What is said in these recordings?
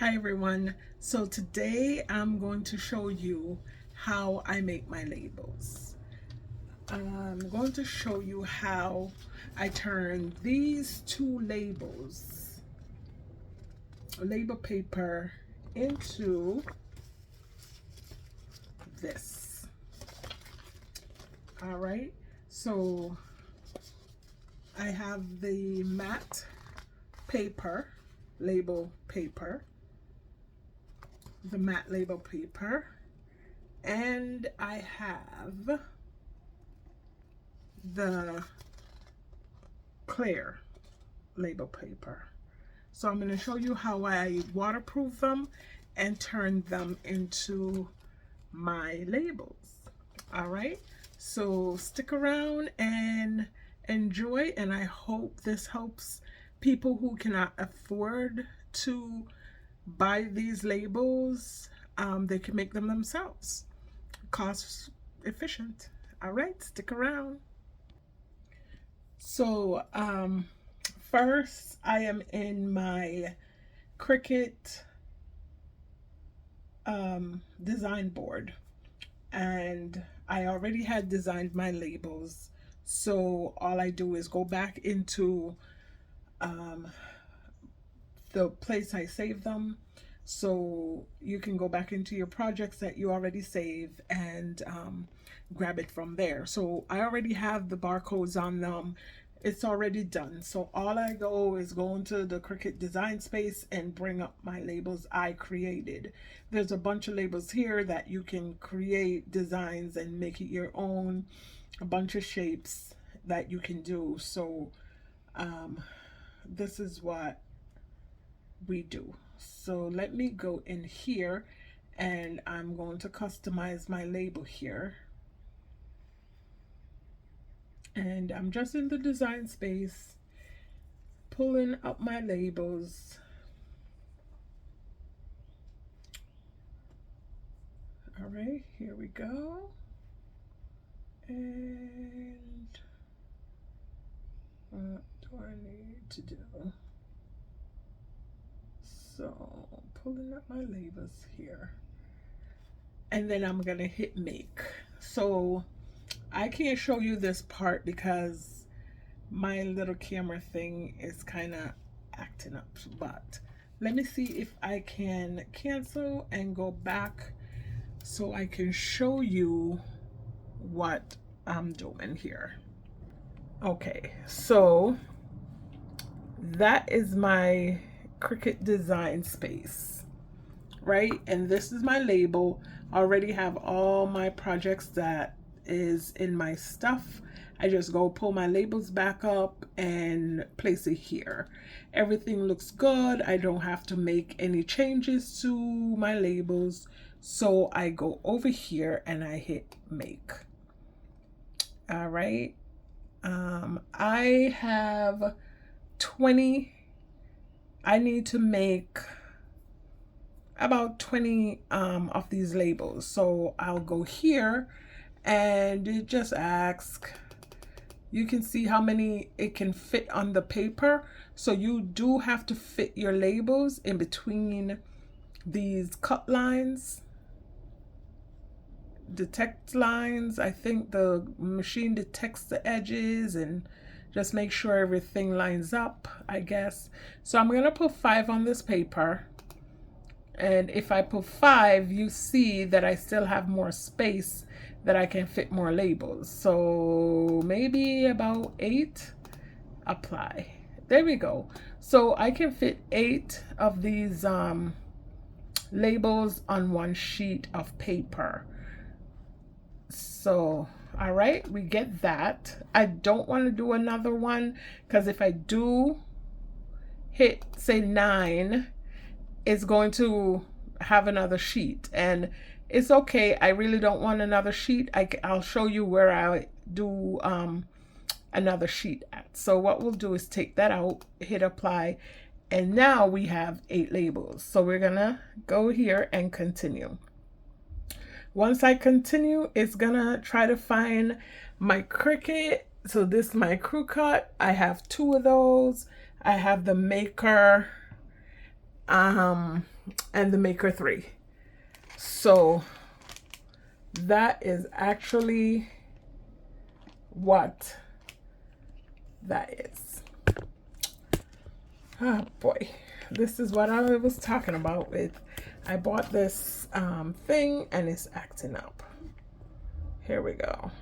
Hi everyone. So today I'm going to show you how I make my labels. I'm going to show you how I turn these two label paper, into this. All right. So I have the matte paper, label paper, the matte label paper, and I have the clear label paper. So I'm going to show you how I waterproof them and turn them into my labels. All right, so stick around and enjoy, and I hope this helps people who cannot afford to buy these labels. They can make them themselves, cost efficient. All right, stick around. So first I am in my Cricut design board, and I already had designed my labels. So all I do is go back into um, the place I save them. So you can go back into your projects that you already save and grab it from there. So I already have the barcodes on them. It's already done. So all I go is go into the Cricut design space and bring up my labels I created. There's a bunch of labels here that you can create designs and make it your own, a bunch of shapes that you can do. So this is what we do. So let me go in here and I'm going to customize my label here. And I'm just in the design space, pulling up my labels. All right, here we go. And what do I need to do? So pulling up my labels here. And then I'm gonna hit make. So I can't show you this part because my little camera thing is kind of acting up, but let me see if I can cancel and go back so I can show you what I'm doing here. Okay, so that is my Cricut design space, right? And this is my label. I already have all my projects that is in my stuff. I just go pull my labels back up and place it here. Everything looks good. I don't have to make any changes to my labels. So I go over here and I hit make. All right. I have 20. I need to make about 20 of these labels. So I'll go here and it just asks, you can see how many it can fit on the paper. So you do have to fit your labels in between these cut lines, detect lines. I think the machine detects the edges and just make sure everything lines up, I guess. So I'm gonna put 5 on this paper. And if I put 5, you see that I still have more space that I can fit more labels. So maybe about 8, apply. There we go. So I can fit 8 of these labels on one sheet of paper. So, all right, we get that. I don't want to do another one because if I do hit, say 9, it's going to have another sheet, and it's okay. I really don't want another sheet. I'll show you where I do another sheet at. So what we'll do is take that out, hit apply, and now we have 8 labels. So we're gonna go here and continue. Once I continue, it's gonna try to find my Cricut. So this is my crew cut. I have 2 of those. I have the maker and the Maker 3. So that is actually what that is. Oh boy, this is what I was talking about with, I bought this thing and it's acting up. Here we go.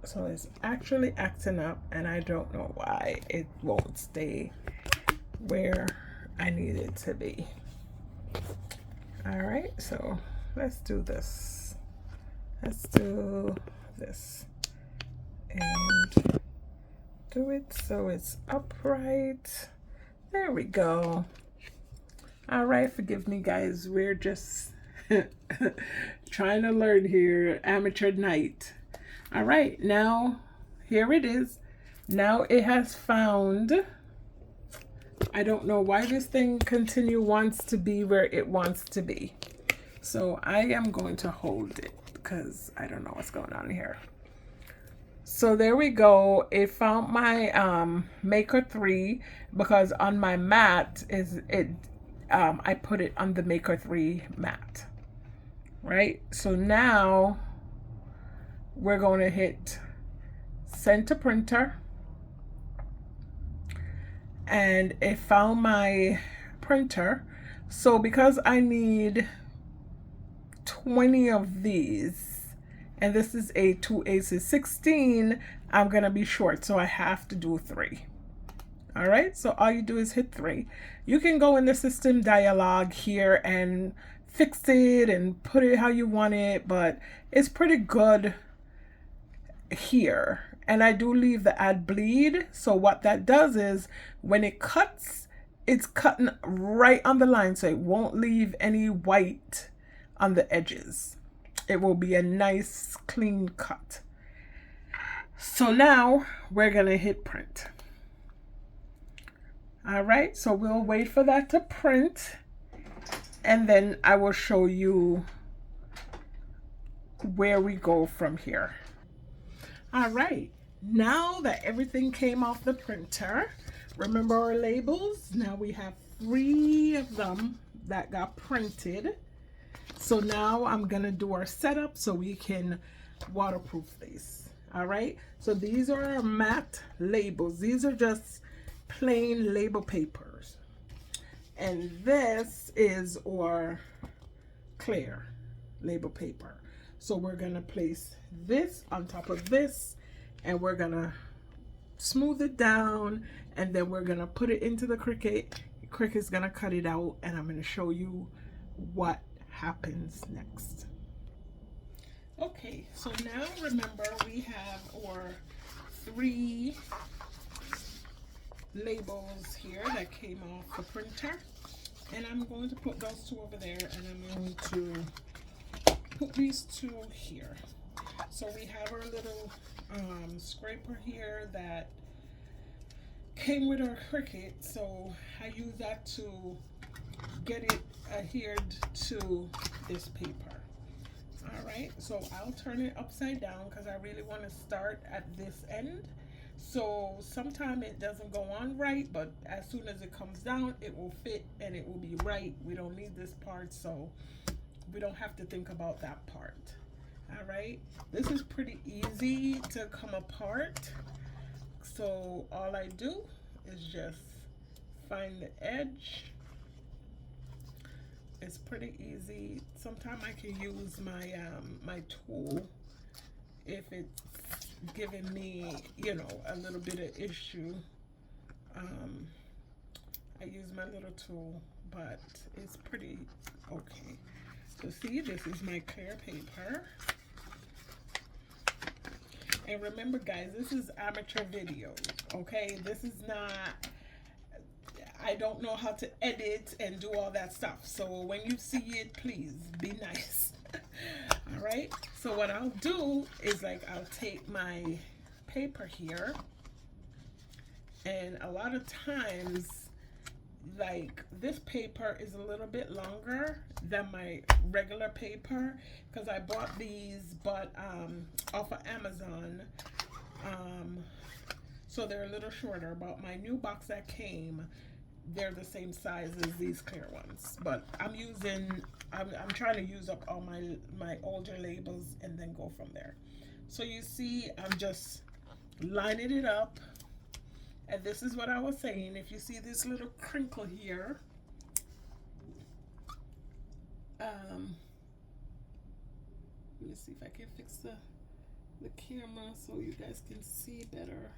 So it's actually acting up and I don't know why it won't stay where I need it to be. All right, so let's do this. Let's do this and do it so it's upright. There we go. All right, forgive me guys, we're just trying to learn here, amateur night. All right, now here it is. Now it has found, I don't know why this thing wants to be where it wants to be. So I am going to hold it because I don't know what's going on here. So there we go. It found my Maker 3 because on my mat I put it on the Maker 3 mat. Right? So now we're going to hit send to printer. And it found my printer. So because I need 20 of these, and this is a 2 aces 16, I'm gonna be short, so I have to do 3. All right, so all you do is hit 3. You can go in the system dialog here and fix it and put it how you want it, but it's pretty good here. And I do leave the add bleed, so what that does is when it cuts, it's cutting right on the line, so it won't leave any white on the edges. It will be a nice clean cut. So now we're gonna hit print. All right, so we'll wait for that to print and then I will show you where we go from here. All right, now that everything came off the printer, remember our labels? Now we have 3 of them that got printed. So now I'm gonna do our setup so we can waterproof these. All right, so these are our matte labels. These are just plain label papers. And this is our clear label paper. So we're gonna place this on top of this and we're gonna smooth it down and then we're gonna put it into the Cricut. Cricut's gonna cut it out and I'm gonna show you what happens next. Okay, so now remember we have our 3 labels here that came off the printer, and I'm going to put those 2 over there and I'm going to put these 2 here. So we have our little scraper here that came with our Cricut, so I use that to get it adhered to this paper. All right, so I'll turn it upside down because I really want to start at this end. So sometimes it doesn't go on right, but as soon as it comes down, it will fit and it will be right. We don't need this part, so we don't have to think about that part. All right, this is pretty easy to come apart. So all I do is just find the edge. It's pretty easy. Sometimes I can use my my tool if it's giving me, you know, a little bit of issue. I use my little tool, but it's pretty okay. So see, this is my clear paper. And remember guys, this is amateur videos, okay? This is not, I don't know how to edit and do all that stuff. So when you see it, please be nice. All right, so what I'll do is like I'll take my paper here, and a lot of times like this paper is a little bit longer than my regular paper because I bought these but off of Amazon. So they're a little shorter, but my new box that came, they're the same size as these clear ones. But I'm trying to use up all my older labels and then go from there. So you see, I'm just lining it up. And this is what I was saying. If you see this little crinkle here, let me see if I can fix the camera so you guys can see better.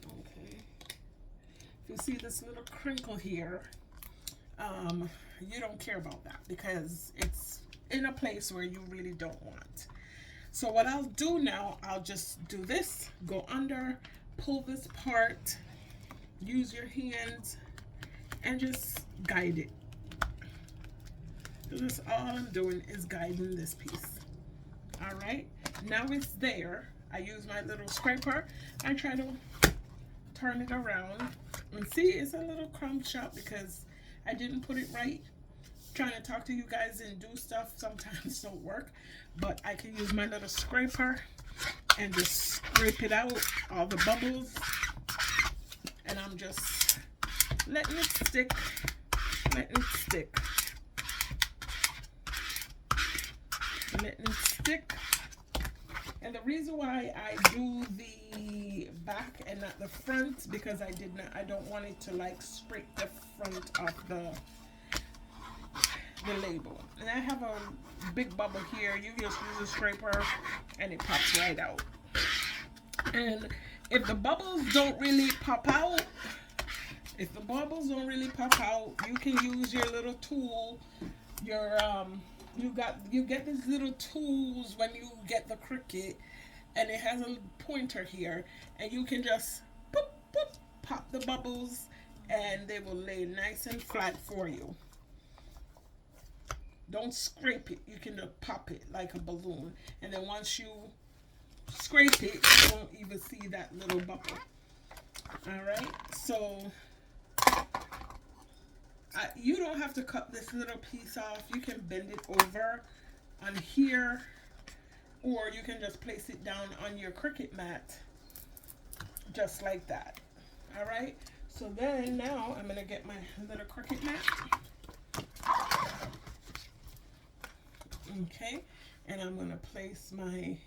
Okay. If you see this little crinkle here, you don't care about that because it's in a place where you really don't want. So what I'll do now, I'll just do this, go under, pull this part, use your hands, and just guide it. That's all I'm doing is guiding this piece. All right, now it's there. I use my little scraper. I try to turn it around and see it's a little crumbed up because I didn't put it right. Trying to talk to you guys and do stuff sometimes don't work, but I can use my little scraper and just scrape it out, all the bubbles, and I'm just letting it stick, letting it stick, letting it stick. And the reason why I do the back and not the front, because I don't want it to like scrape the front of the label. And I have a big bubble here. You just use a scraper and it pops right out. And if the bubbles don't really pop out, you can use your little tool, your you get these little tools when you get the Cricut, and it has a pointer here, and you can just boop, boop, pop the bubbles and they will lay nice and flat for you. Don't scrape it. You can just pop it like a balloon, and then once you scrape it, you won't even see that little bubble. All right, so you don't have to cut this little piece off. You can bend it over on here, or you can just place it down on your Cricut mat just like that. All right, so then now I'm gonna get my little Cricut mat. Okay, and I'm gonna place my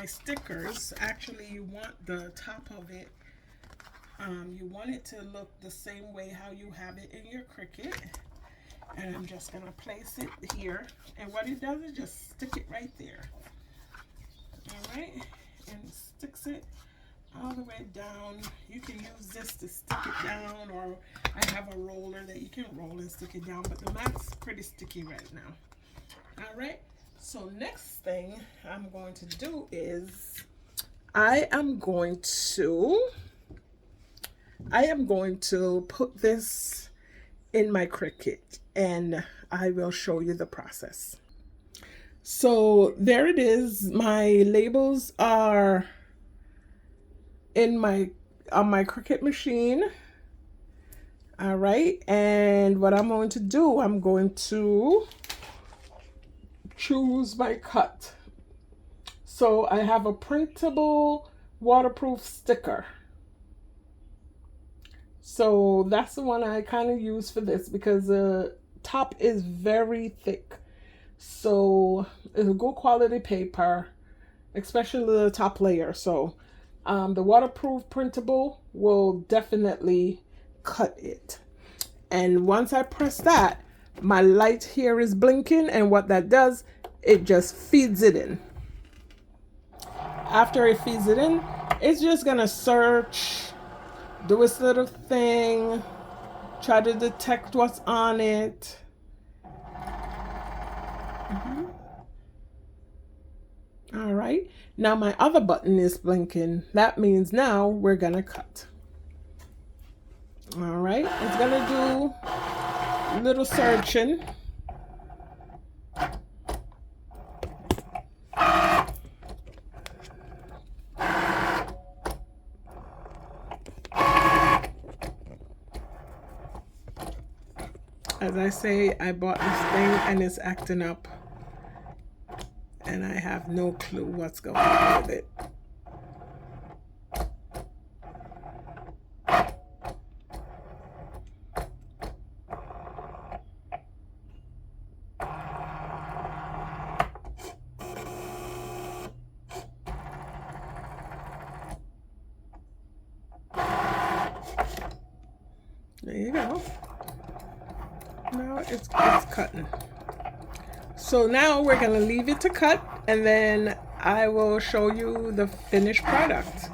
stickers. Actually, you want the top of it, you want it to look the same way how you have it in your Cricut. And I'm just gonna place it here, and what it does is just stick it right there. All right, and sticks it all the way down. You can use this to stick it down, or I have a roller that you can roll and stick it down, but the mat's pretty sticky right now. All right, so next thing I'm going to do is I am going to put this in my Cricut, and I will show you the process. So there it is. My labels are on my Cricut machine. All right, and what I'm going to do, I'm going to choose my cut. So I have a printable waterproof sticker. So that's the one I kind of use for this because the top is very thick. So it's a good quality paper, especially the top layer. So the waterproof printable will definitely cut it. And once I press that, my light here is blinking, and what that does, it just feeds it in. After it feeds it in, it's just gonna search, do its little thing, try to detect what's on it. All right, now my other button is blinking. That means now we're gonna cut. All right, it's gonna do a little searching. As I say, I bought this thing and it's acting up. And I have no clue what's going on with it. There you go. Now it's cutting. So now we're gonna leave it to cut, and then I will show you the finished product.